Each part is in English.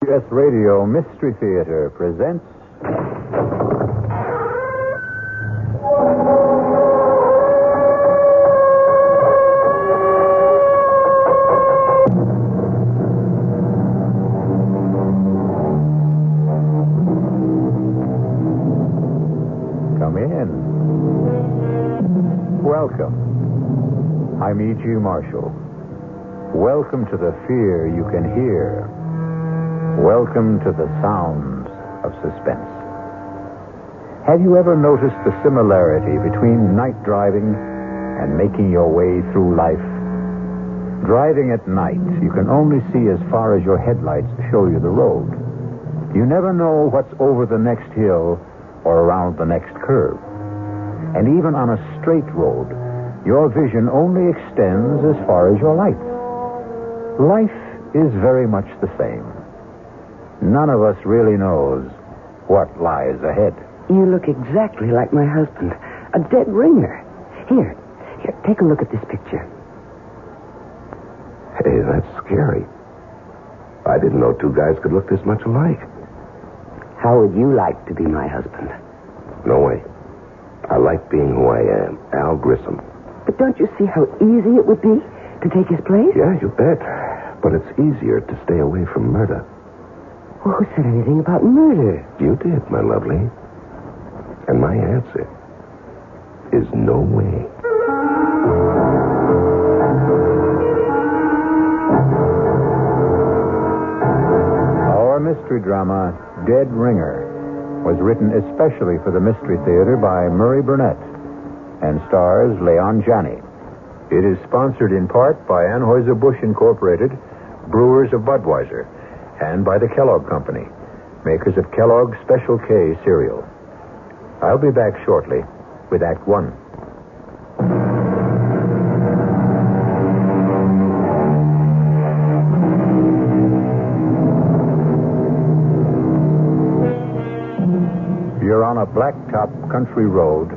CBS Radio Mystery Theater presents... Come in. Welcome. I'm E.G. Marshall. Welcome to the fear you can hear. Welcome to the sounds of suspense. Have you ever noticed the similarity between night driving and making your way through life? Driving at night, you can only see as far as your headlights show you the road. You never know what's over the next hill or around the next curve. And even on a straight road, your vision only extends as far as your lights. Life is very much the same. None of us really knows what lies ahead. You look exactly like my husband. A dead ringer. Here, take a look at this picture. Hey, that's scary. I didn't know two guys could look this much alike. How would you like to be my husband? No way. I like being who I am, Al Grissom. But don't you see how easy it would be to take his place? Yeah, you bet. But it's easier to stay away from murder. Well, who said anything about murder? You did, my lovely. And my answer is no way. Our mystery drama, Dead Ringer, was written especially for the Mystery Theater by Murray Burnett and stars Leon Janney. It is sponsored in part by Anheuser-Busch Incorporated, Brewers of Budweiser, and by the Kellogg Company, makers of Kellogg's Special K cereal. I'll be back shortly with Act One. You're on a blacktop country road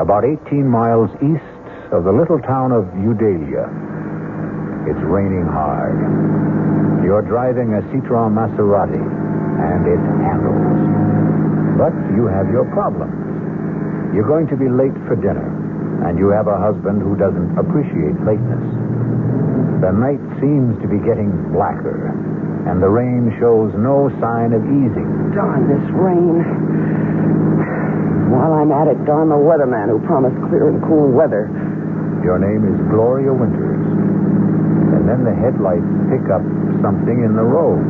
about 18 miles east of the little town of Eudalia. It's raining hard. You're driving a Citroen Maserati, and it handles. But you have your problems. You're going to be late for dinner, and you have a husband who doesn't appreciate lateness. The night seems to be getting blacker, and the rain shows no sign of easing. Darn this rain. While I'm at it, darn the weatherman who promised clear and cool weather. Your name is Gloria Winters. And then the headlights pick up something in the road.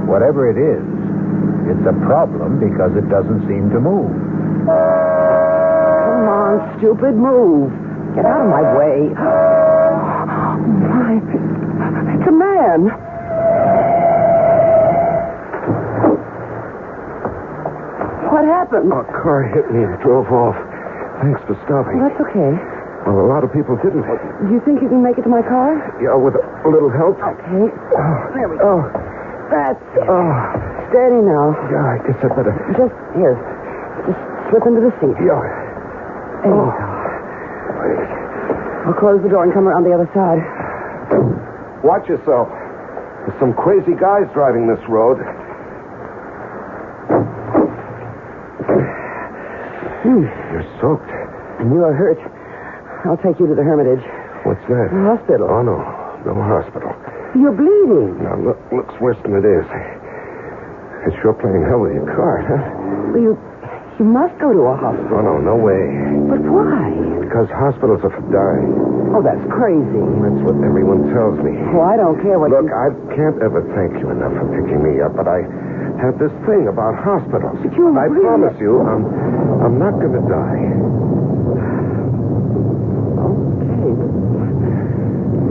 Whatever it is, it's a problem because it doesn't seem to move. Come on, stupid, move. Get out of my way. My, it's a man. What happened? A car hit me and drove off. Thanks for stopping. Well, that's okay. Well, a lot of people didn't. Do you think you can make it to my car? Yeah, with a little help. Okay. There we go. Oh. That's it. Oh. Steady now. Yeah, I guess I better. Just here. Just slip into the seat. Yeah. There you go. I'll close the door and come around the other side. Watch yourself. There's some crazy guys driving this road. You're soaked. And you are hurt. I'll take you to the Hermitage. What's that? The hospital. Oh, no. No hospital. You're bleeding. Now, looks worse than it is. It's sure playing hell with your car, huh? Well, you must go to a hospital. Oh, no way. But why? Because hospitals are for dying. Oh, that's crazy. That's what everyone tells me. Well, I don't care what Look, I can't ever thank you enough for picking me up, but I have this thing about hospitals. But you I really... promise you, I'm not going to die. Okay.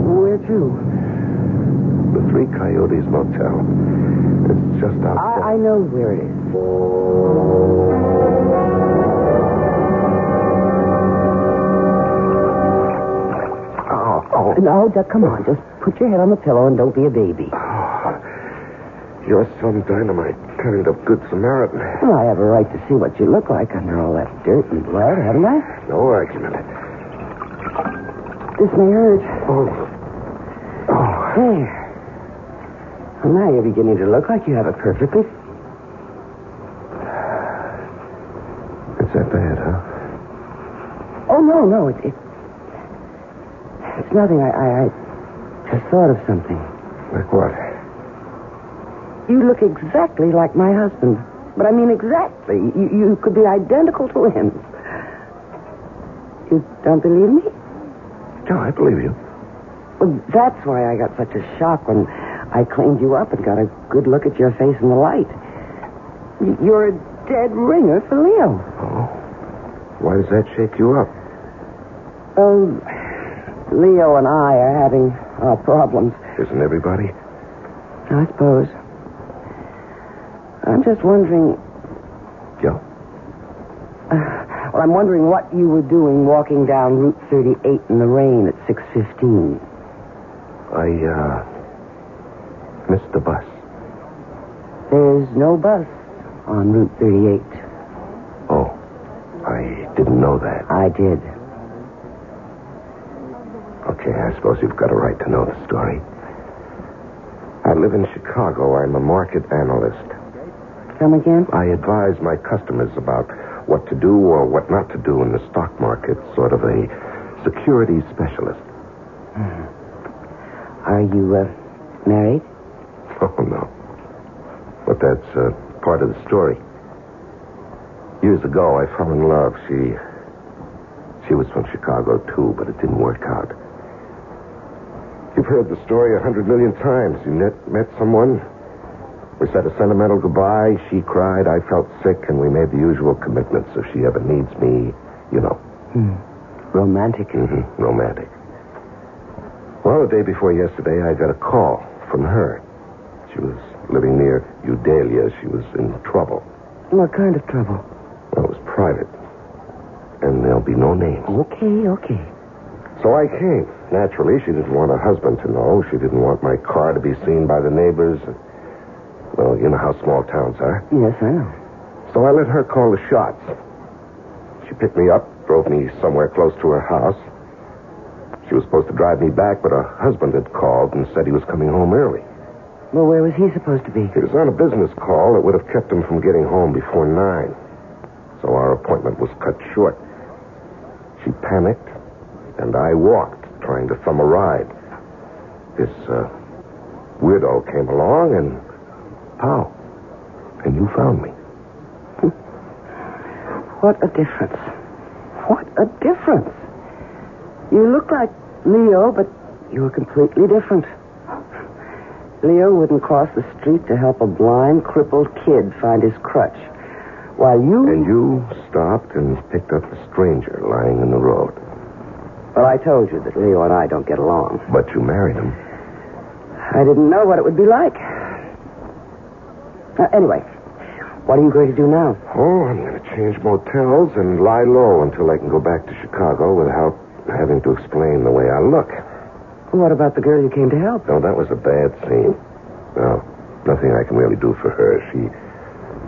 Where to? The Three Coyotes Motel. It's just outside. I know where it is. Oh. No, come on. Just put your head on the pillow and don't be a baby. Oh. You're some dynamite kind of good Samaritan. Well, I have a right to see what you look like under all that dirt and blood, haven't I? No argument. This may hurt. Oh. There. Well, now you're beginning to look like you have it perfectly. It's that bad, huh? Oh, no. It's nothing. I just thought of something. Like what? You look exactly like my husband. But I mean exactly. You could be identical to him. You don't believe me? No, I believe you. Well, that's why I got such a shock when I cleaned you up and got a good look at your face in the light. You're a dead ringer for Leo. Oh. Why does that shake you up? Oh, Leo and I are having our problems. Isn't everybody? I suppose. I'm just wondering... Yeah? Well, I'm wondering what you were doing walking down Route 38 in the rain at 6:15. I missed the bus. There's no bus on Route 38. Oh, I didn't know that. I did. Okay, I suppose you've got a right to know the story. I live in Chicago. I'm a market analyst. Come again? I advise my customers about what to do or what not to do in the stock market, sort of a security specialist. Are you, married? Oh, no. But that's part of the story. Years ago, I fell in love. She was from Chicago, too, but it didn't work out. You've heard the story 100 million times. You met someone. We said a sentimental goodbye. She cried. I felt sick, and we made the usual commitments. If she ever needs me, you know. Romantic. Mm-hmm. Romantic. Well, the day before yesterday, I got a call from her. She was living near Eudalia. She was in trouble. What kind of trouble? Well, it was private. And there'll be no names. Okay. So I came. Naturally, she didn't want her husband to know. She didn't want my car to be seen by the neighbors. Well, you know how small towns are. Yes, I know. So I let her call the shots. She picked me up, drove me somewhere close to her house. She was supposed to drive me back, but her husband had called and said he was coming home early. Well, where was he supposed to be? He was on a business call that would have kept him from getting home before 9. So our appointment was cut short. She panicked, and I walked, trying to thumb a ride. This weirdo came along, and pow. And you found me. What a difference. What a difference. You look like Leo, but you're completely different. Leo wouldn't cross the street to help a blind, crippled kid find his crutch. While you... And you stopped and picked up a stranger lying in the road. Well, I told you that Leo and I don't get along. But you married him. I didn't know what it would be like. Anyway, what are you going to do now? Oh, I'm going to change motels and lie low until I can go back to Chicago without having to explain the way I look. What about the girl you came to help? No, that was a bad scene. No, nothing I can really do for her. She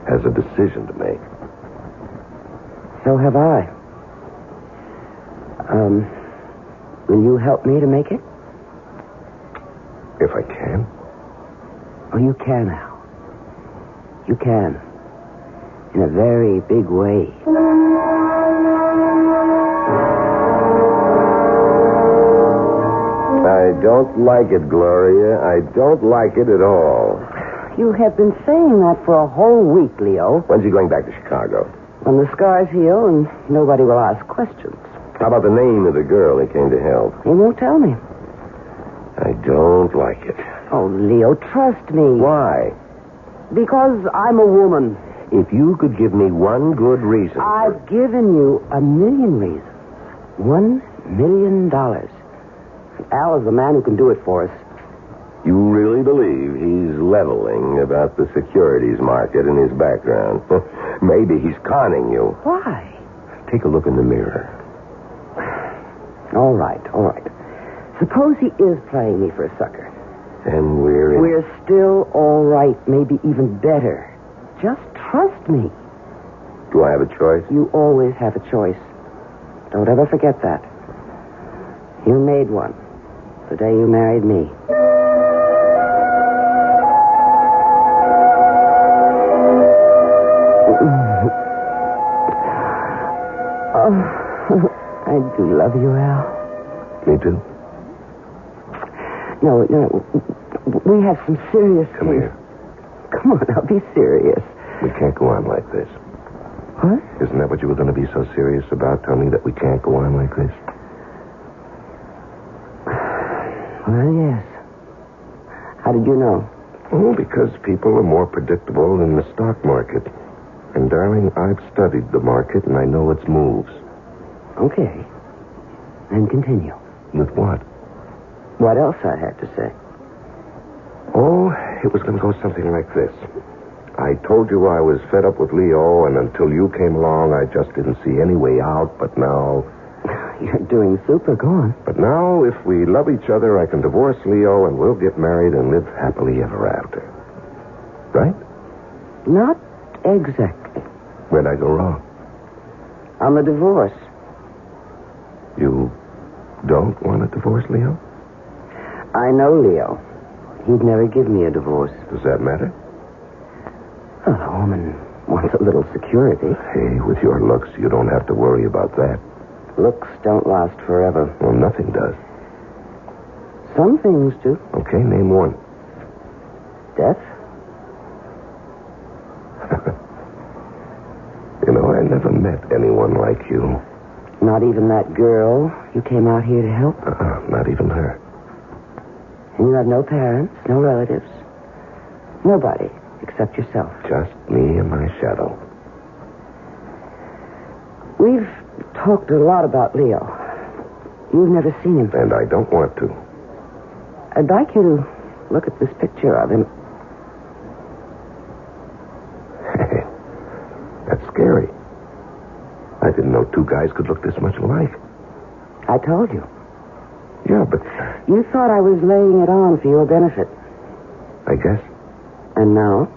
has a decision to make. So have I. Will you help me to make it? If I can. Oh, you can, Al. You can. In a very big way. I don't like it, Gloria. I don't like it at all. You have been saying that for a whole week, Leo. When's he going back to Chicago? When the scars heal and nobody will ask questions. How about the name of the girl he came to help? He won't tell me. I don't like it. Oh, Leo, trust me. Why? Because I'm a woman. If you could give me one good reason. I've given you 1,000,000 reasons. $1 million. Al is the man who can do it for us. You really believe he's leveling about the securities market in his background? Maybe he's conning you. Why? Take a look in the mirror. All right. Suppose he is playing me for a sucker. And we're still all right, maybe even better. Just trust me. Do I have a choice? You always have a choice. Don't ever forget that. You made one the day you married me. Oh, I do love you, Al. Me too? No, we have some serious Come things. here. Come on, now, be serious. We can't go on like this. What? Isn't that what you were going to be so serious about? Tell me that we can't go on like this? Well, yes. How did you know? Oh, because people are more predictable than the stock market. And, darling, I've studied the market, and I know its moves. Okay. Then continue. With what? What else I had to say? Oh, it was going to go something like this. I told you I was fed up with Leo, and until you came along, I just didn't see any way out, but now... You're doing super. Go on. But now, if we love each other, I can divorce Leo, and we'll get married and live happily ever after. Right? Not exactly. Where'd I go wrong? On the divorce. You don't want to divorce Leo? I know Leo. He'd never give me a divorce. Does that matter? Well, a woman wants a little security. Hey, with your looks, you don't have to worry about that. Looks don't last forever. Well, nothing does. Some things do. Okay, name one. Death? You know, I never met anyone like you. Not even that girl you came out here to help? Not even her. And you have no parents, no relatives. Nobody except yourself. Just me and my shadow. We've talked a lot about Leo. You've never seen him. And I don't want to. I'd like you to look at this picture of him. That's scary. I didn't know two guys could look this much alike. I told you. Yeah, but... You thought I was laying it on for your benefit. I guess. And now?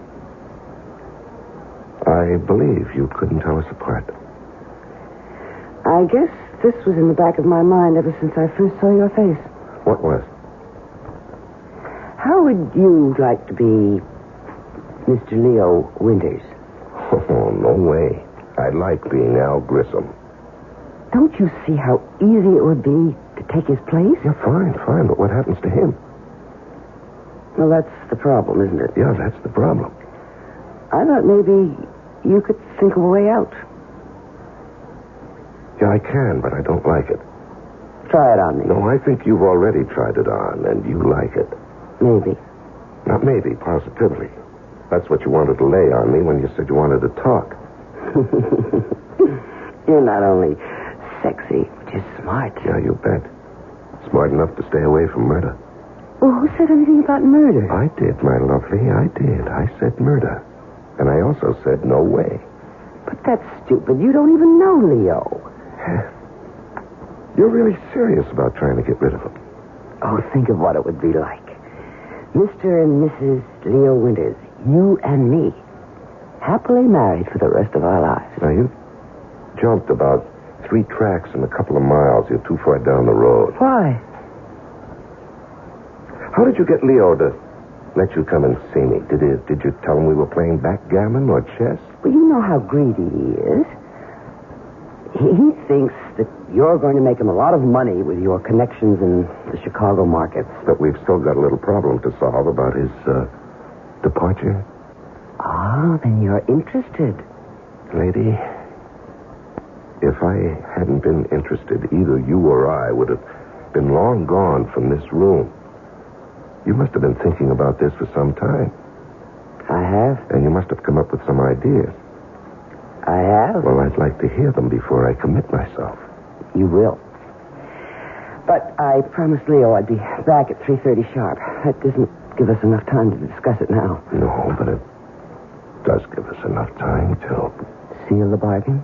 I believe you couldn't tell us apart. I guess this was in the back of my mind ever since I first saw your face. What was? How would you like to be Mr. Leo Winters? Oh, no way. I like being Al Grissom. Don't you see how easy it would be to take his place? Yeah, fine. But what happens to him? Well, that's the problem, isn't it? Yeah, that's the problem. I thought maybe you could think of a way out. Yeah, I can, but I don't like it. Try it on me. No, I think you've already tried it on, and you like it. Maybe. Not maybe, positively. That's what you wanted to lay on me when you said you wanted to talk. You're not only sexy, but you're smart. Yeah, you bet. Smart enough to stay away from murder. Well, who said anything about murder? I did, my lovely, I did. I said murder. And I also said no way. But that's stupid. You don't even know Leo. You're really serious about trying to get rid of him. Oh, think of what it would be like. Mr. and Mrs. Leo Winters, you and me, happily married for the rest of our lives. Now, you jumped about 3 tracks in a couple of miles. You're too far down the road. Why? How did you get Leo to let you come and see me? Did you tell him we were playing backgammon or chess? Well, you know how greedy he is. He thinks that you're going to make him a lot of money with your connections in the Chicago markets. But we've still got a little problem to solve about his departure. Ah, then you're interested. Lady, if I hadn't been interested, either you or I would have been long gone from this room. You must have been thinking about this for some time. I have. And you must have come up with some ideas. I have. Well, I'd like to hear them before I commit myself. You will. But I promised Leo I'd be back at 3:30 sharp. That doesn't give us enough time to discuss it now. No, but it does give us enough time to... Seal the bargain?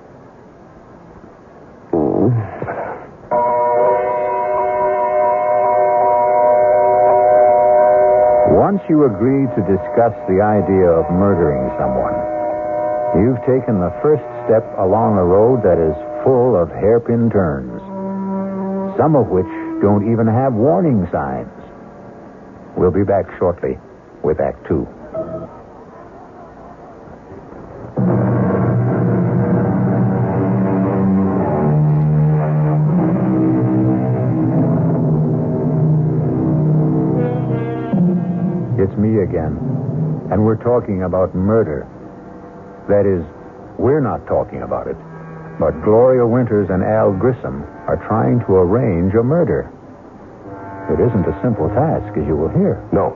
Once you agree to discuss the idea of murdering someone, you've taken the first step along a road that is full of hairpin turns, some of which don't even have warning signs. We'll be back shortly with Act 2. It's me again. And we're talking about murder. That is, we're not talking about it. But Gloria Winters and Al Grissom are trying to arrange a murder. It isn't a simple task, as you will hear. No,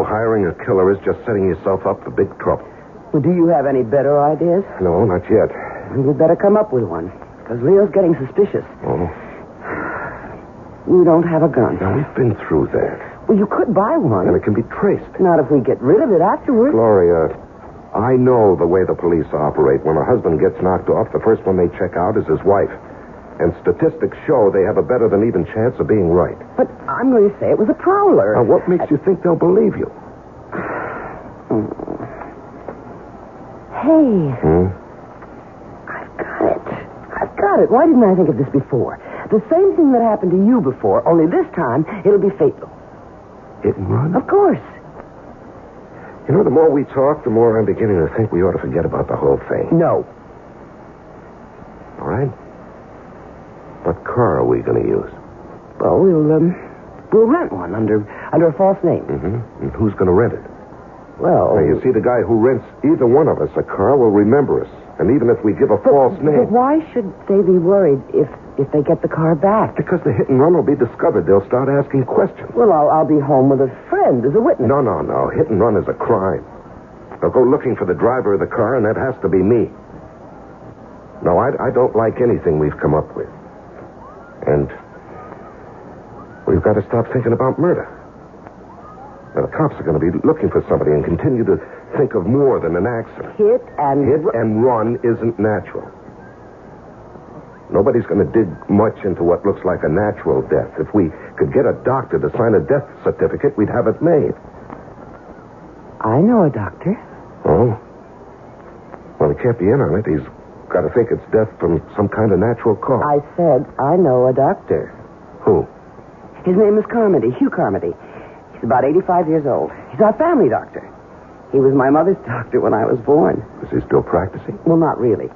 hiring a killer is just setting yourself up for big trouble. Well, do you have any better ideas? No, not yet. Well, you'd better come up with one, because Leo's getting suspicious. Oh? You don't have a gun. Now, we've been through that. Well, you could buy one. And it can be traced. Not if we get rid of it afterwards. Gloria, I know the way the police operate. When a husband gets knocked off, the first one they check out is his wife. And statistics show they have a better than even chance of being right. But I'm going to say it was a prowler. Now, what makes you think they'll believe you? Hey. I've got it. Why didn't I think of this before? The same thing that happened to you before, only this time it'll be fatal. Hit and run? Of course. You know, the more we talk, the more I'm beginning to think we ought to forget about the whole thing. No. All right. What car are we going to use? Well, we'll rent one under a false name. Mm-hmm. And who's going to rent it? Well... Now, you see, the guy who rents either one of us a car will remember us. And even if we give a false name... But why should they be worried if they get the car back? Because the hit and run will be discovered. They'll start asking questions. Well, I'll be home with a friend as a witness. No. Hit and run is a crime. They'll go looking for the driver of the car, and that has to be me. No, I don't like anything we've come up with. And we've got to stop thinking about murder. Now, the cops are going to be looking for somebody and continue to think of more than an accident. Hit and run isn't natural. Nobody's going to dig much into what looks like a natural death. If we could get a doctor to sign a death certificate, we'd have it made. I know a doctor. Oh? Well, he can't be in on it. He's got to think it's death from some kind of natural cause. I said I know a doctor. Who? His name is Carmody, Hugh Carmody. He's about 85 years old. He's our family doctor. He was my mother's doctor when I was born. Is he still practicing? Well, not really.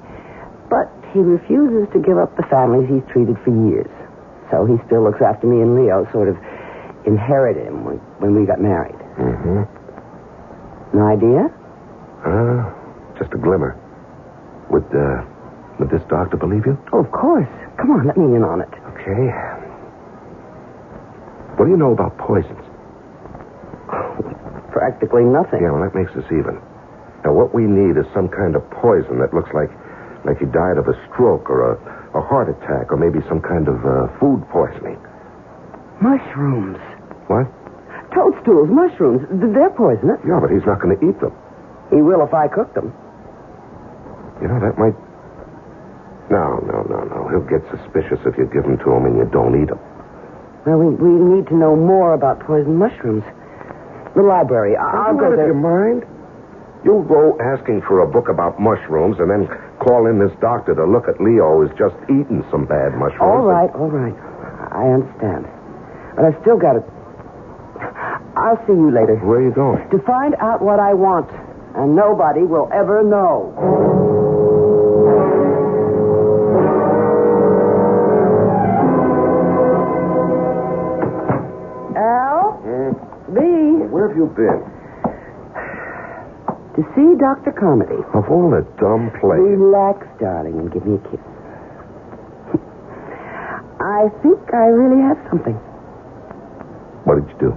But he refuses to give up the families he's treated for years. So he still looks after me and Leo, sort of inherited him when we got married. Mm-hmm. An idea? Just a glimmer. Would this doctor believe you? Oh, of course. Come on, let me in on it. Okay. What do you know about poisons? Practically nothing. Yeah, well, that makes us even. Now, what we need is some kind of poison that looks like he died of a stroke or a heart attack or maybe some kind of food poisoning. Mushrooms. What? Toadstools, mushrooms. They're poisonous. Yeah, but he's not going to eat them. He will if I cook them. You know, that might... No. He'll get suspicious if you give them to him and you don't eat them. Well, we need to know more about poison mushrooms. The library. I'll go there. Your mind? You'll go asking for a book about mushrooms and then call in this doctor to look at Leo who's just eaten some bad mushrooms. All right. I understand. But I've still got it. I'll see you later. Where are you going? To find out what I want. And nobody will ever know. Al? B? Where have you been? To see Dr. Carmody. Of all the dumb places. Relax, darling, and give me a kiss. I think I really have something. What did you do?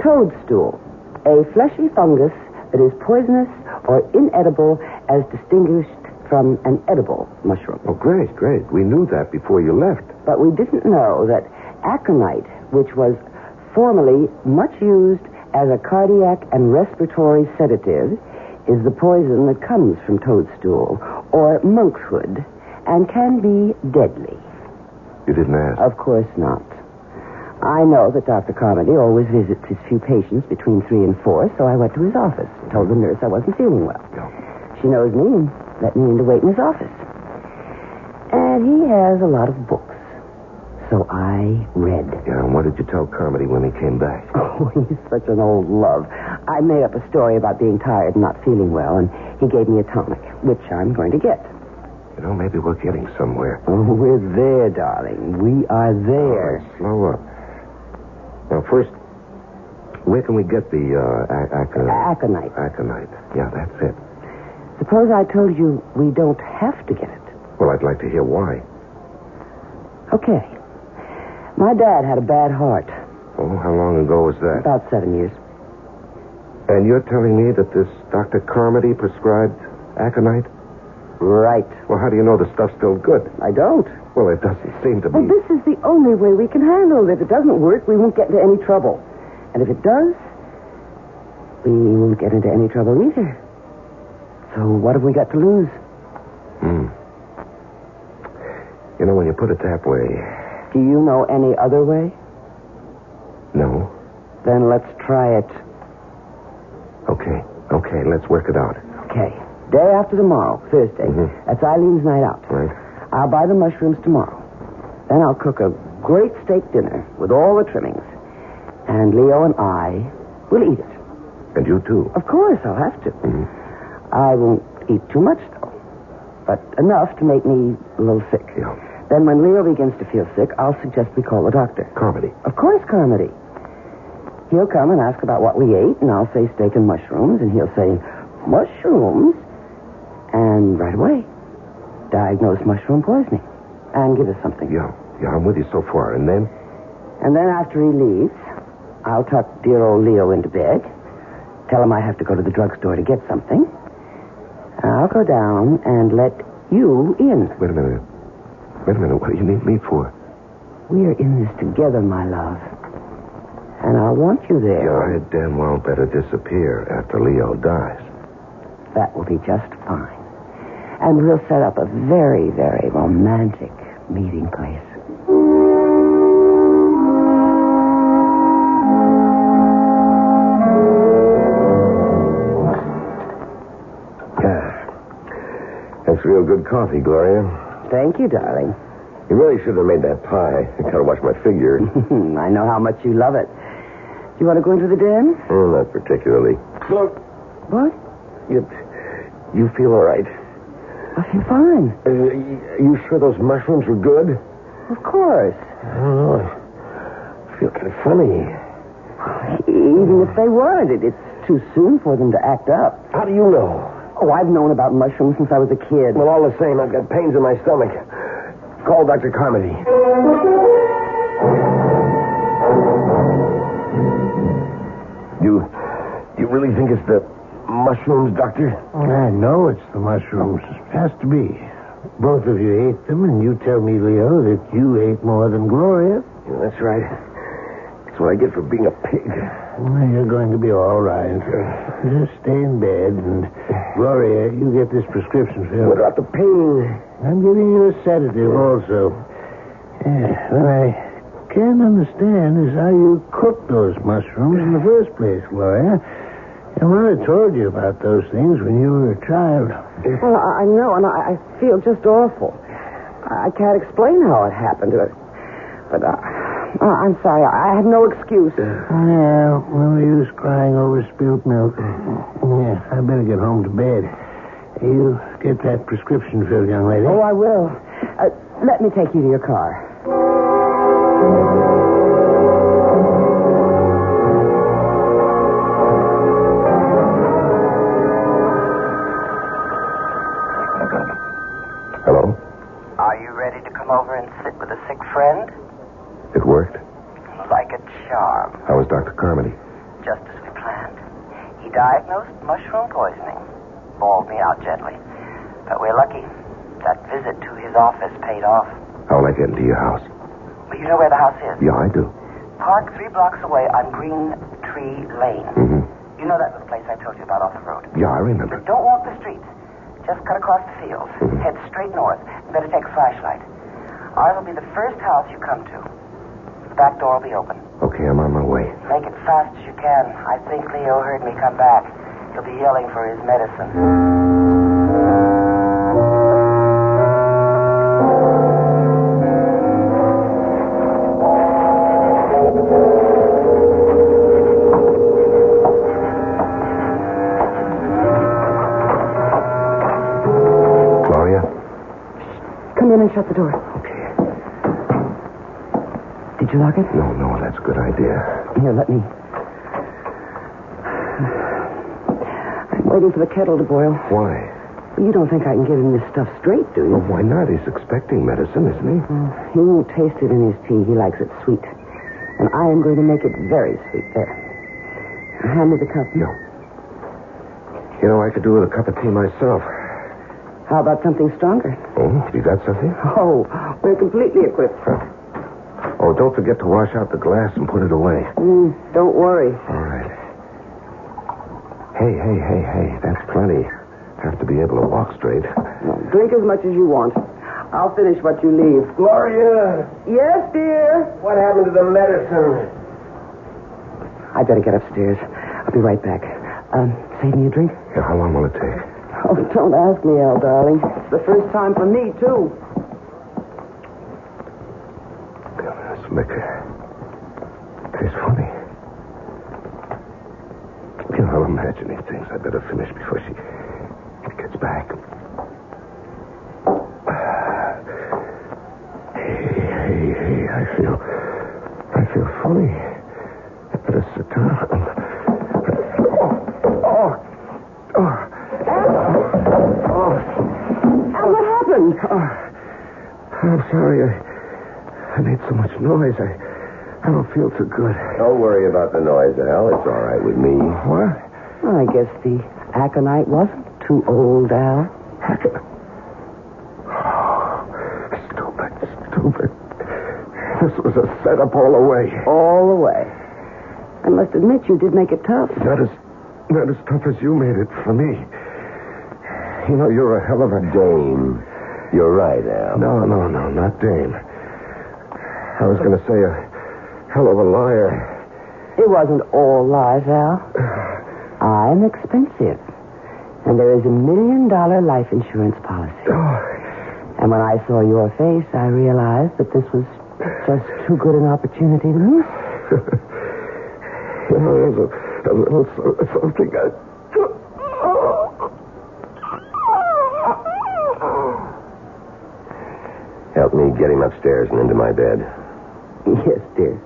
Toadstool. A fleshy fungus that is poisonous or inedible as distinguished from an edible mushroom. Oh, great. We knew that before you left. But we didn't know that aconite, which was formerly much used as a cardiac and respiratory sedative, is the poison that comes from toadstool or monkshood and can be deadly. You didn't ask? Of course not. I know that Dr. Carmody always visits his few patients between 3 and 4, so I went to his office, told the nurse I wasn't feeling well. No. She knows me and let me in to wait in his office. And he has a lot of books. So I read. Yeah, and what did you tell Carmody when he came back? Oh, he's such an old love. I made up a story about being tired and not feeling well, and he gave me a tonic, which I'm going to get. You know, maybe we're getting somewhere. Oh, we're there, darling. We are there. All right, slow up. Now, first, where can we get the aconite? Aconite. Yeah, that's it. Suppose I told you we don't have to get it. Well, I'd like to hear why. Okay. My dad had a bad heart. Oh, how long ago was that? About 7 years. And you're telling me that this Dr. Carmody prescribed aconite? Right. Well, how do you know the stuff's still good? I don't. Well, it doesn't seem to be. Well, this is the only way we can handle it. If it doesn't work, we won't get into any trouble. And if it does, we won't get into any trouble either. So what have we got to lose? You know, when you put it that way... Do you know any other way? No. Then let's try it. Okay, let's work it out. Okay. Day after tomorrow, Thursday. That's Eileen's night out. Right. I'll buy the mushrooms tomorrow. Then I'll cook a great steak dinner with all the trimmings. And Leo and I will eat it. And you too? Of course, I'll have to. I won't eat too much, though. But enough to make me a little sick. Yeah. Then when Leo begins to feel sick, I'll suggest we call the doctor. Carmody? Of course, Carmody. He'll come and ask about what we ate, and I'll say steak and mushrooms, and he'll say, mushrooms? And right away, diagnose mushroom poisoning and give us something. Yeah, I'm with you so far. And then? And then after he leaves, I'll tuck dear old Leo into bed, tell him I have to go to the drugstore to get something. I'll go down and let you in. Wait a minute. What do you need me for? We're in this together, my love. And I want you there. Yeah, I damn well better disappear after Leo dies. That will be just fine. And we'll set up a very, very romantic meeting place. That's real good coffee, Gloria. Thank you, darling. You really should have made that pie. I gotta watch my figure. I know how much you love it. You want to go into the den? Oh, not particularly. Look. What? You feel all right? I feel fine. You sure those mushrooms were good? Of course. I don't know. I feel kind of funny. Even if they weren't, it's too soon for them to act up. How do you know? Oh, I've known about mushrooms since I was a kid. Well, all the same, I've got pains in my stomach. Call Dr. Carmody. You really think it's the mushrooms, Doctor? I know it's the mushrooms. It has to be. Both of you ate them, and you tell me, Leo, that you ate more than Gloria. Yeah, that's right. That's what I get for being a pig. Well, you're going to be all right. Just stay in bed, and Gloria, you get this prescription filled. What about the pain? I'm giving you a sedative also. What I can't understand is how you cooked those mushrooms in the first place, Gloria. Your mother told you about those things when you were a child. Well, I know, and I feel just awful. I can't explain how it happened. But I'm sorry. I had no excuse. Yeah, no use crying over spilt milk. Yeah, I better get home to bed. You get that prescription filled, young lady. Oh, I will. Let me take you to your car. Hello? Are you ready to come over and sit with a sick friend? It worked? Like a charm. How was Dr. Carmody? Just as we planned. He diagnosed mushroom poisoning. Bawled me out gently. But we're lucky. That visit to his office paid off. How will I get into your house? Well, you know where the house is? Yeah, I do. Park 3 blocks away on Green Tree Lane. Mm-hmm. You know that little place I told you about off the road? Yeah, I remember. But don't walk the streets. Just cut across the fields. Mm-hmm. Head straight north. You better take a flashlight. Ours will be the first house you come to. The back door will be open. Okay, I'm on my way. Make it fast as you can. I think Leo heard me come back. He'll be yelling for his medicine. Gloria? Come in and shut the door. Okay. Did you lock it? No, that's a good idea. Here, let me. I'm waiting for the kettle to boil. Why? You don't think I can give him this stuff straight, do you? Well, why not? He's expecting medicine, isn't he? He won't taste it in his tea. He likes it sweet. And I am going to make it very sweet. There. Hand me the cup. No. You know, I could do with a cup of tea myself. How about something stronger? Oh, you got something? Oh, we're completely equipped. Huh. Oh, don't forget to wash out the glass and put it away. Don't worry. All right. Hey. That's plenty. Have to be able to walk straight. Well, drink as much as you want. I'll finish what you leave. Gloria! Yes, dear? What happened to the medicine? I better get upstairs. I'll be right back. Save me a drink? Yeah, how long will it take? Oh, don't ask me, Al, darling. It's the first time for me, too. This liquor tastes funny. You know, I'm imagining things. I better finish before she gets back. Hey, I feel funny. I better sit down. Al, what happened? I'm sorry. I made so much noise. I don't feel too good. Don't worry about the noise, Al. It's all right with me. What? Well, I guess the aconite wasn't too old, Al. Stupid. This was a setup all the way. All the way. I must admit you did make it tough. Not as tough as you made it for me. You know, you're a hell of a Dame. You're right, Al. No, not Dame. I was going to say a hell of a liar. It wasn't all lies, Al. I'm expensive. And there is $1 million life insurance policy. And when I saw your face, I realized that this was just too good an opportunity to miss. You know, there's a little something Help me get him upstairs and into my bed. Yes, dear.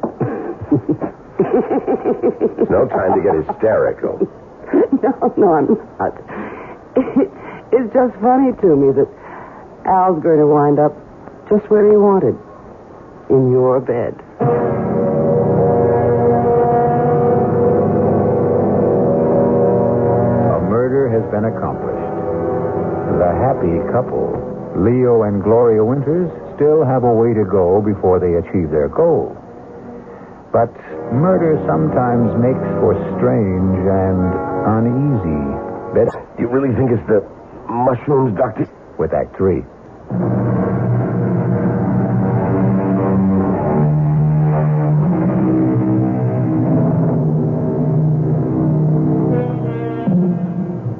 It's no time to get hysterical. No, I'm not. It's just funny to me that Al's going to wind up just where he wanted. In your bed. A murder has been accomplished. The happy couple, Leo and Gloria Winters, still have a way to go before they achieve their goal. But murder sometimes makes for strange and uneasy bed. You really think it's the mushrooms, Doctor? With Act 3.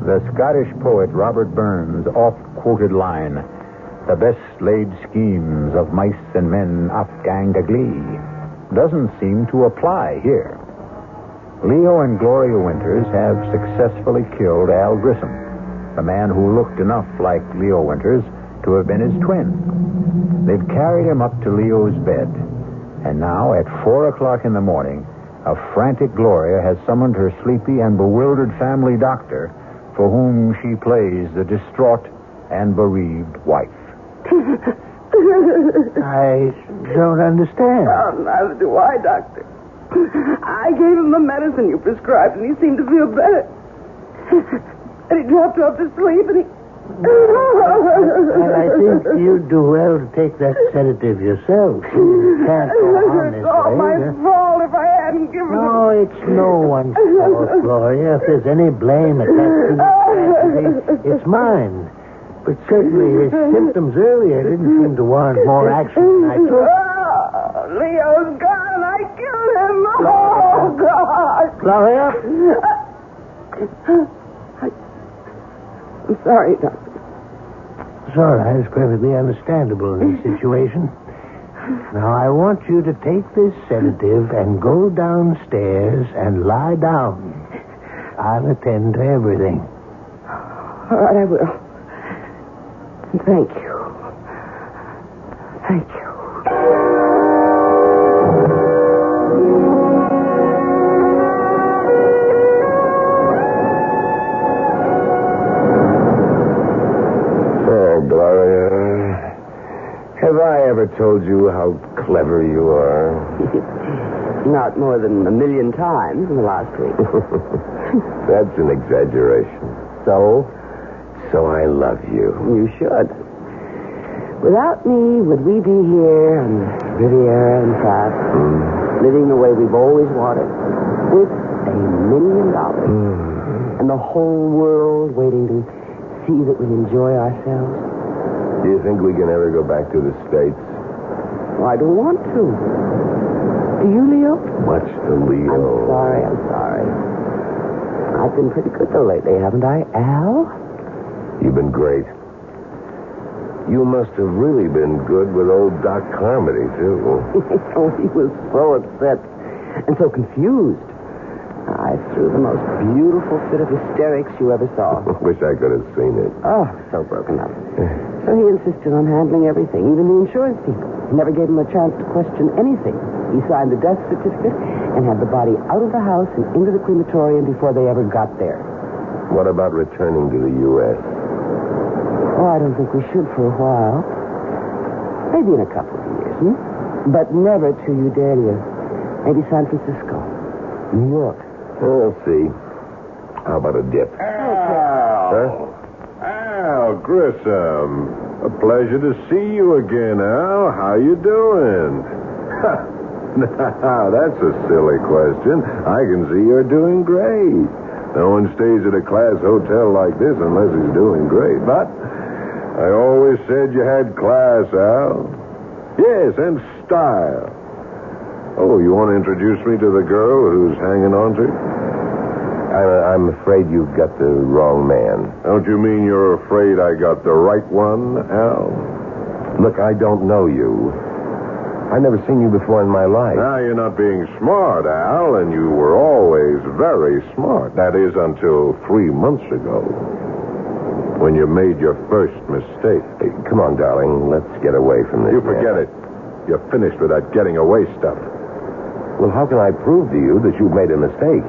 The Scottish poet Robert Burns' oft-quoted line, "The best laid schemes of mice and men oft gang a glee," doesn't seem to apply here. Leo and Gloria Winters have successfully killed Al Grissom, the man who looked enough like Leo Winters to have been his twin. They've carried him up to Leo's bed, and now at 4 o'clock in the morning, a frantic Gloria has summoned her sleepy and bewildered family doctor, for whom she plays the distraught and bereaved wife. I don't understand. Neither do I, Doctor. I gave him the medicine you prescribed, and he seemed to feel better. And he dropped off to sleep, and he... I think you'd do well to take that sedative yourself. You can't go on this It's all way. my fault if I hadn't given No, it's no one's fault, Gloria. If there's any blame attached to this tragedy, it's mine. But certainly his symptoms earlier didn't seem to warrant more action than I took. Leo's gone, and I killed him. Oh, God. Gloria? I'm sorry, Doctor. It's all right. It's perfectly understandable in this situation. Now, I want you to take this sedative and go downstairs and lie down. I'll attend to everything. All right, I will. Thank you. Thank you. told you how clever you are? Not more than 1 million times in the last week. That's an exaggeration. So? So I love you. You should. Without me, would we be here on Riviera and Pratt, living the way we've always wanted, with $1 million and the whole world waiting to see that we enjoy ourselves? Do you think we can ever go back to the States? Well, I don't want to. Do you, Leo? Much to Leo. I'm sorry. I've been pretty good, though, lately, haven't I, Al? You've been great. You must have really been good with old Doc Carmody, too. Oh, he was so upset and so confused. I threw the most beautiful fit of hysterics you ever saw. Wish I could have seen it. Oh, so broken up. So he insisted on handling everything, even the insurance people. He never gave him a chance to question anything. He signed the death certificate and had the body out of the house and into the crematorium before they ever got there. What about returning to the U.S.? Oh, I don't think we should for a while. Maybe in a couple of years, But never to Udalia. Maybe San Francisco. New York. We'll see. How about a dip? Al Grissom. A pleasure to see you again, Al. How you doing? Now, that's a silly question. I can see you're doing great. No one stays at a class hotel like this unless he's doing great. But I always said you had class, Al. Yes, and style. Oh, you want to introduce me to the girl who's hanging on to you? I'm afraid you've got the wrong man. Don't you mean you're afraid I got the right one, Al? Look, I don't know you. I've never seen you before in my life. Now, you're not being smart, Al, and you were always very smart. That is, until 3 months ago, when you made your first mistake. Hey, come on, darling. Let's get away from this. You forget it. You're finished with that getting away stuff. Well, how can I prove to you that you've made a mistake?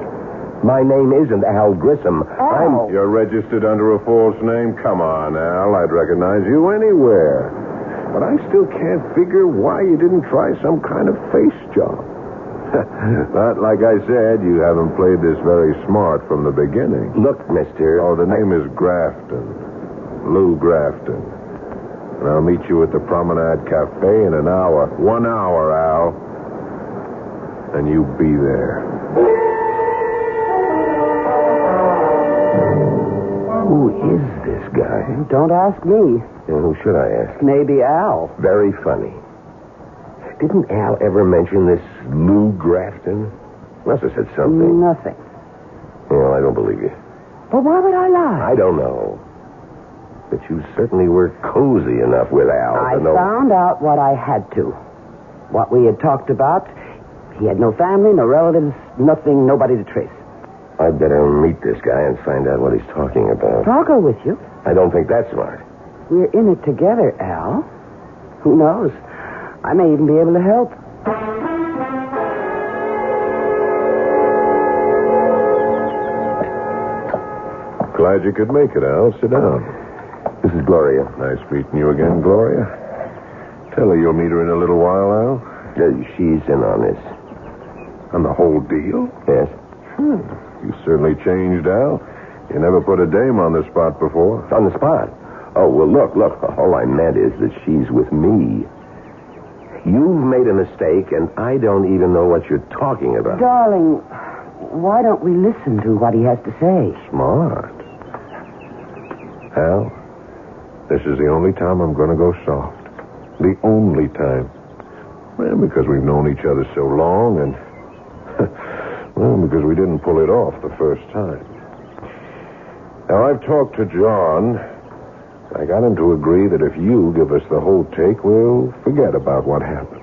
My name isn't Al Grissom. Al. You're registered under a false name? Come on, Al. I'd recognize you anywhere. But I still can't figure why you didn't try some kind of face job. But like I said, you haven't played this very smart from the beginning. Look, mister. Oh, the name is Grafton. Lou Grafton. And I'll meet you at the Promenade Cafe in an hour. 1 hour, Al. And you be there. Who is this guy? Don't ask me. And who should I ask? Maybe Al. Very funny. Didn't Al ever mention this Lou Grafton? Must have said something. Nothing. Well, I don't believe you. But why would I lie? I don't know. But you certainly were cozy enough with Al. I to know... found out what I had to. What we had talked about. He had no family, no relatives, nothing, nobody to trace. I'd better meet this guy and find out what he's talking about. I'll go with you. I don't think that's smart. We're in it together, Al. Who knows? I may even be able to help. Glad you could make it, Al. Sit down. This is Gloria. Nice meeting you again, Gloria. Tell her you'll meet her in a little while, Al. She's in on this. On the whole deal? Yes. You certainly changed, Al. You never put a dame on the spot before. On the spot? Oh, well, look. All I meant is that she's with me. You've made a mistake, and I don't even know what you're talking about. Darling, why don't we listen to what he has to say? Smart. Al, this is the only time I'm going to go soft. The only time. Well, because we've known each other so long, and... well, because we didn't pull it off the first time. Now, I've talked to John. I got him to agree that if you give us the whole take, we'll forget about what happened.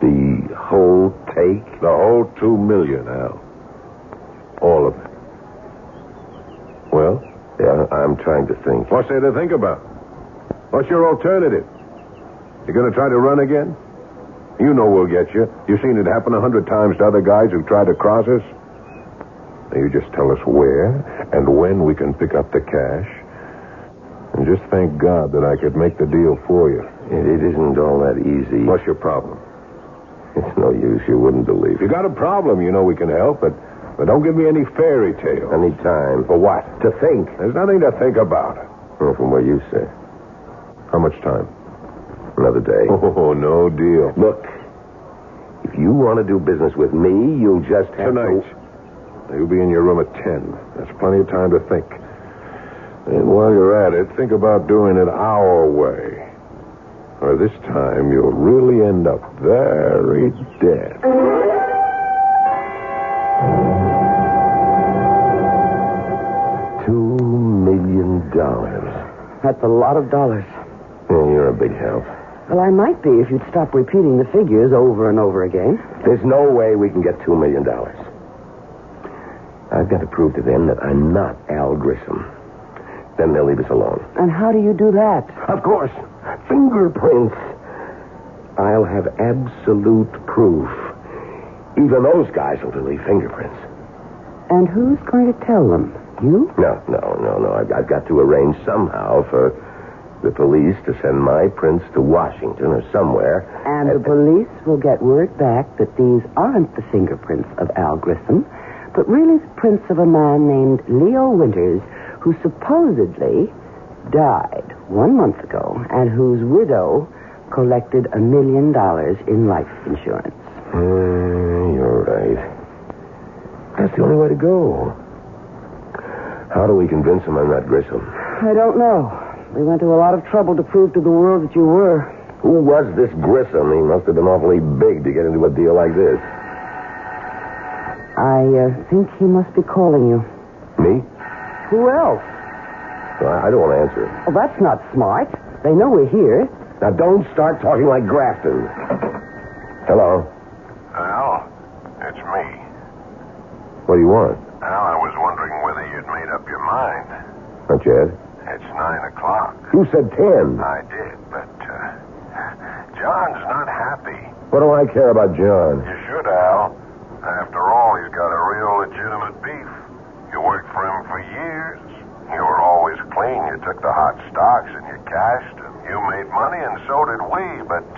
The whole take? The whole $2 million, Al. All of it. Well? Yeah, I'm trying to think. What's there to think about? What's your alternative? You going to try to run again? You know we'll get you. You've seen it happen 100 times to other guys who tried to cross us. Now, you just tell us where and when we can pick up the cash. And just thank God that I could make the deal for you. It isn't all that easy. What's your problem? It's no use. You wouldn't believe If you it. got a problem, you know we can help, but don't give me any fairy tales. I need time. For what? To think. There's nothing to think about. Well, from what you say. How much time? Another day. Oh, no deal. Look, if you want to do business with me, you'll just have Tonight. to... You'll be in your room at 10. That's plenty of time to think. And while you're at it, think about doing it our way. Or this time, you'll really end up very dead. $2 million. That's a lot of dollars. Yeah, you're a big help. Well, I might be if you'd stop repeating the figures over and over again. There's no way we can get $2 million. I've got to prove to them that I'm not Al Grissom. Then they'll leave us alone. And how do you do that? Of course. Fingerprints. I'll have absolute proof. Even those guys will delete fingerprints. And who's going to tell them? You? No. I've got to arrange somehow for the police to send my prints to Washington or somewhere. And the police will get word back that these aren't the fingerprints of Al Grissom, but really the prints of a man named Leo Winters, who supposedly died 1 month ago and whose widow collected $1 million in life insurance. You're right. That's the only way to go. How do we convince them I'm not Grissom? I don't know. We went to a lot of trouble to prove to the world that you were. Who was this Grissom? He must have been awfully big to get into a deal like this. I think he must be calling you. Me? Who else? Well, I don't want to answer. Well, that's not smart. They know we're here. Now, don't start talking like Grafton. Hello? Al, it's me. What do you want? Al, I was wondering whether you'd made up your mind. Not yet. It's 9 o'clock. You said 10. I did, but John's not happy. What do I care about John? You should, Al. After all, he's got a real legitimate beef. You worked for him for years. You were always clean. You took the hot stocks and you cashed them. You made money and so did we, but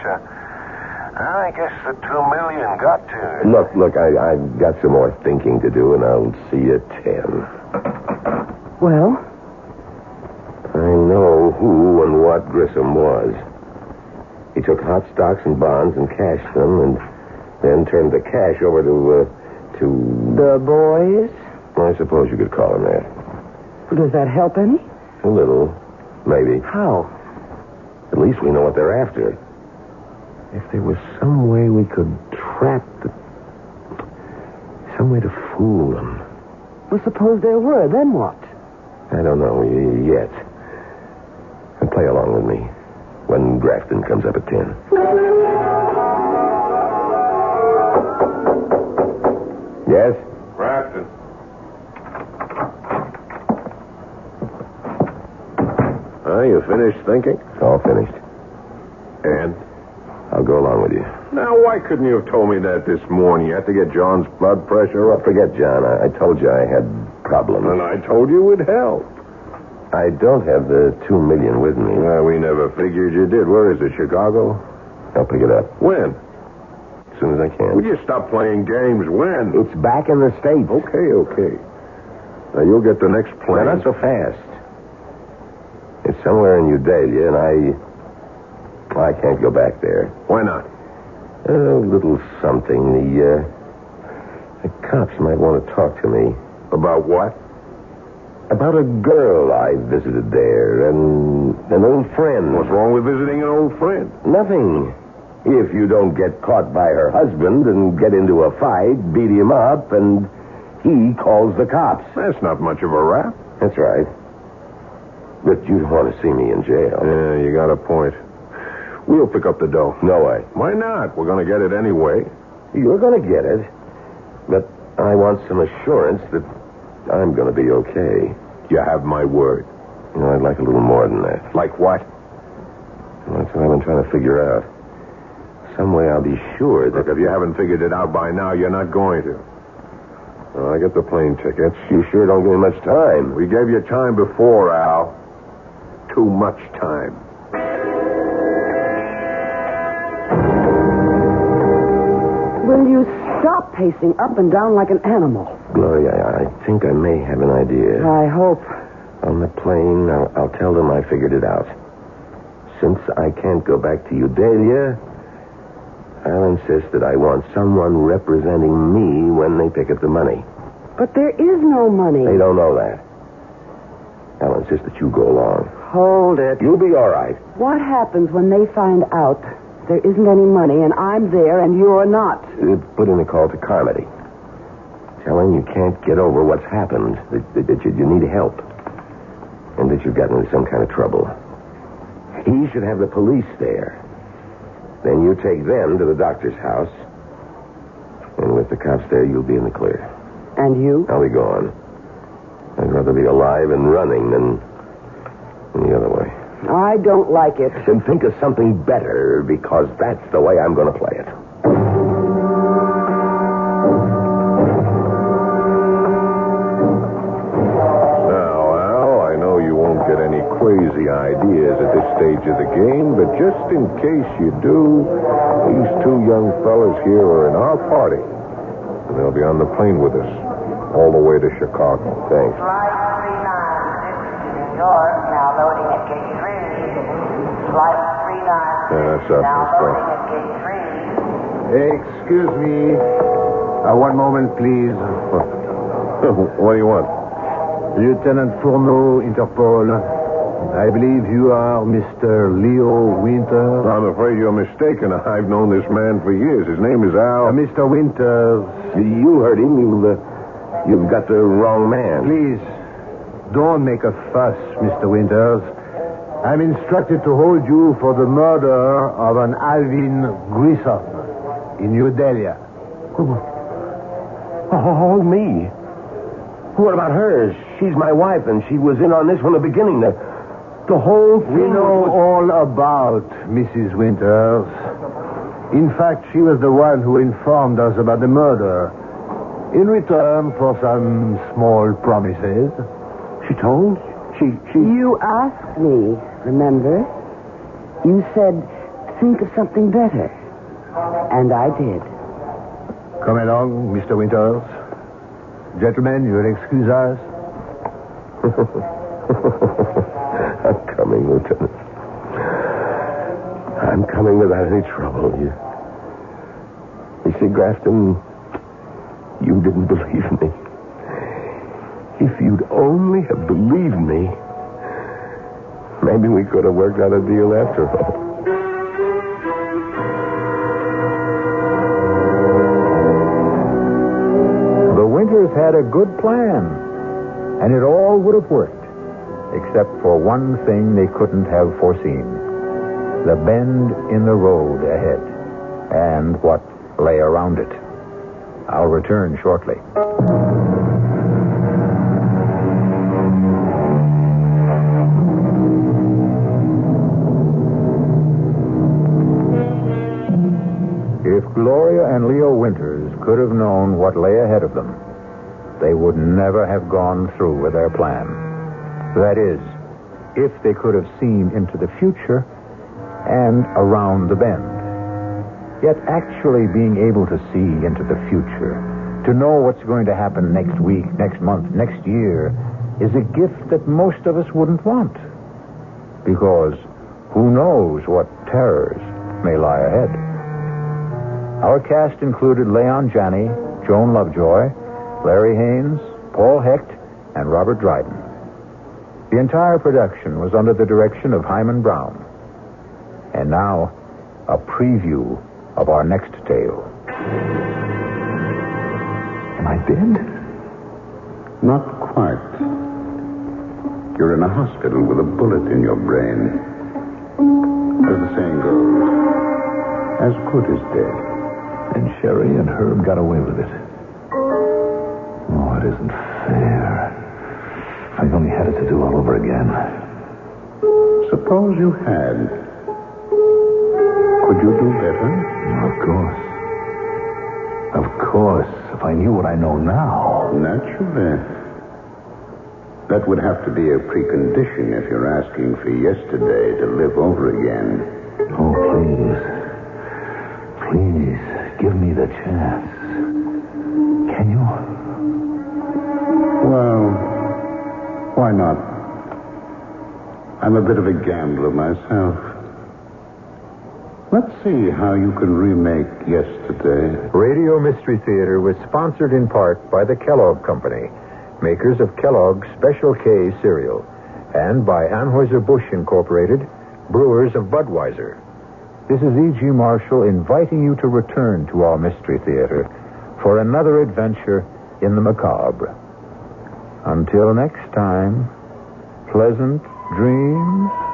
I guess the $2 million got to you. Look, I've got some more thinking to do, and I'll see you at 10. Well? I know who and what Grissom was. He took hot stocks and bonds and cashed them, and then turned the cash over to... The boys? Well, I suppose you could call them that. Does that help any? A little. Maybe. How? At least we know what they're after. If there was some way we could trap the... Some way to fool them. Well, suppose there were, then what? I don't know yet. And play along with me when Grafton comes up at 10. Yes? Grafton. You finished thinking? All finished. And? I'll go along with you. Now, why couldn't you have told me that this morning? You had to get John's blood pressure up. Forget John. I told you I had problems. And I told you it would help. I don't have the $2 million with me. Well, we never figured you did. Where is it, Chicago? I'll pick it up. When? As soon as I can. Would you stop playing games? When? It's back in the States. Okay. Now, you'll get the next plane. Now, not so fast. It's somewhere in Udalia, and I can't go back there. Why not? A little something. The cops might want to talk to me. About what? About a girl I visited there, and an old friend. What's wrong with visiting an old friend? Nothing. If you don't get caught by her husband and get into a fight, beat him up, and he calls the cops. That's not much of a rap. That's right. But you don't want to see me in jail. Yeah, you got a point. We'll pick up the dough. No way. Why not? We're going to get it anyway. You're going to get it. But I want some assurance that I'm going to be okay. You have my word. You know, I'd like a little more than that. Like what? Well, that's what I've been trying to figure out. Some way I'll be sure that... Look, if you haven't figured it out by now, you're not going to. Well, I get the plane tickets. You sure don't give me much time. We gave you time before, Al. Too much time. you stop pacing up and down like an animal? Gloria, I think I may have an idea. I hope. On the plane, I'll tell them I figured it out. Since I can't go back to Udalia, I'll insist that I want someone representing me when they pick up the money. But there is no money. They don't know that. I'll insist that you go along. Hold it. You'll be all right. What happens when they find out there isn't any money and I'm there and you're not? Put in a call to Carmody. Tell him you can't get over what's happened, that you need help, and that you've gotten into some kind of trouble. He should have the police there. Then you take them to the doctor's house, and with the cops there, you'll be in the clear. And you? I'll be gone. I'd rather be alive and running than the other way. I don't like it. Then think of something better, because that's the way I'm going to play it. Now, Al, I know you won't get any crazy ideas at this stage of the game, but just in case you do, these two young fellas here are in our party, and they'll be on the plane with us all the way to Chicago. Thanks. Flight 396 to New York, now loading at gate 3. Flight 396 that's up. now Let's go. loading at gate 3. Excuse me. One moment, please. What do you want? Lieutenant Fourneau, Interpol. I believe you are Mr. Leo Winters. I'm afraid you're mistaken. I've known this man for years. His name is Al. Mr. Winters. You heard him. You've got the wrong man. Please, don't make a fuss, Mr. Winters. I'm instructed to hold you for the murder of an Alvin Grissom in New Delhi. Oh, me? What about her? She's my wife, and she was in on this from the beginning. The whole thing. We know all about Mrs. Winters. In fact, she was the one who informed us about the murder. In return for some small promises. She told? She... You asked me, remember? You said, think of something better. And I did. Come along, Mr. Winters. Gentlemen, you'll excuse us. I'm coming, Lieutenant. I'm coming without any trouble. You see, Grafton, you didn't believe me. If you'd only have believed me, maybe we could have worked out a deal after all. The Winters had a good plan, and it all would have worked, except for one thing they couldn't have foreseen: the bend in the road ahead, and what lay around it. I'll return shortly. If Gloria and Leo Winters could have known what lay ahead of them, they would never have gone through with their plan. That is, if they could have seen into the future and around the bend. Yet actually being able to see into the future, to know what's going to happen next week, next month, next year, is a gift that most of us wouldn't want. Because who knows what terrors may lie ahead. Our cast included Leon Janney, Joan Lovejoy, Larry Haynes, Paul Hecht, and Robert Dryden. The entire production was under the direction of Himan Brown. And now, a preview of our next tale. Am I dead? Not quite. You're in a hospital with a bullet in your brain. As the saying goes, as good as dead. And Sherry and Herb got away with it. Oh, it isn't fair. If I only had it to do all over again. Suppose you had. Could you do better? Of course. Of course. If I knew what I know now. Naturally. That would have to be a precondition if you're asking for yesterday to live over again. Oh, please. Please. give me the chance. Can you? Well, why not? I'm a bit of a gambler myself. Let's see how you can remake yesterday. Radio Mystery Theater was sponsored in part by the Kellogg Company, makers of Kellogg's Special K cereal, and by Anheuser-Busch Incorporated, brewers of Budweiser. This is E.G. Marshall inviting you to return to our Mystery Theater for another adventure in the macabre. Until next time, pleasant dreams.